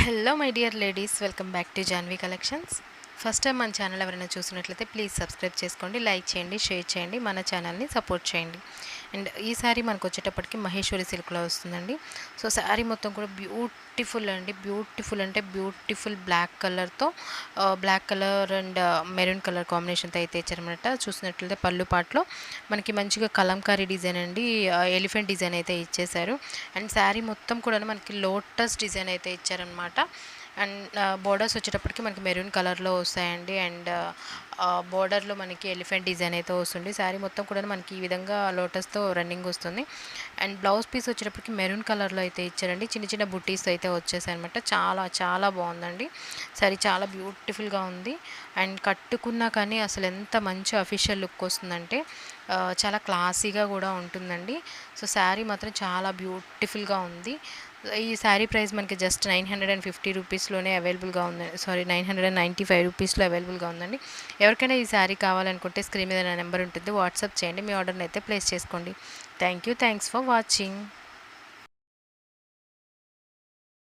Hello my dear ladies, welcome back to Janhvi collections. First time మన channel ఎవరైనా చూసినట్లయితే please subscribe చేసుకోండి, like చేయండి, షేర్ చేయండి, మన ఛానల్ని సపోర్ట్ చేయండి. అండ్ ఈ శారీ మనకు వచ్చేటప్పటికి మహేశ్వరి సిల్క్లో వస్తుందండి. సో శారీ మొత్తం కూడా బ్యూటిఫుల్ అండి, బ్యూటిఫుల్ అంటే బ్యూటిఫుల్ బ్లాక్ కలర్తో black colour and maroon colour కాంబినేషన్తో అయితే ఇచ్చారనమాట. చూసినట్లయితే పళ్ళు పాటలో మనకి మంచిగా కలంకారీ డిజైన్ అండి, ఎలిఫెంట్ డిజైన్ అయితే ఇచ్చేశారు. అండ్ శారీ మొత్తం కూడా మనకి లోటస్ డిజైన్ అయితే ఇచ్చారనమాట. అండ్ బోర్డర్స్ వచ్చేటప్పటికి మనకి మెరూన్ కలర్లో వస్తాయండి. అండ్ బోర్డర్లో మనకి ఎలిఫెంట్ డిజైన్ అయితే వస్తుంది. శారీ మొత్తం కూడా మనకి ఈ విధంగా లోటస్తో రన్నింగ్ వస్తుంది. అండ్ బ్లౌజ్ పీస్ వచ్చేటప్పటికి మెరూన్ కలర్లో అయితే ఇచ్చారండి. చిన్న చిన్న బుటీస్ అయితే వచ్చేసాయి అనమాట. చాలా చాలా బాగుందండి శారీ, చాలా బ్యూటిఫుల్గా ఉంది. అండ్ కట్టుకున్నా కానీ అసలు ఎంత మంచి అఫీషియల్ లుక్ వస్తుందంటే చాలా క్లాసీగా కూడా ఉంటుందండి. సో శారీ మాత్రం చాలా బ్యూటిఫుల్గా ఉంది. ఈ శారీ ప్రైస్ మనకి జస్ట్ 950 రూపీస్లోనే అవైలబుల్గా ఉంది. 995 రూపీస్లో అవైలబుల్గా ఉందండి. ఎవరికైనా ఈ శారీ కావాలనుకుంటే స్క్రీన్ మీద నా నెంబర్ ఉంటుంది, వాట్సాప్ చేయండి, మీ ఆర్డర్ని అయితే ప్లేస్ చేసుకోండి. Thanks for watching.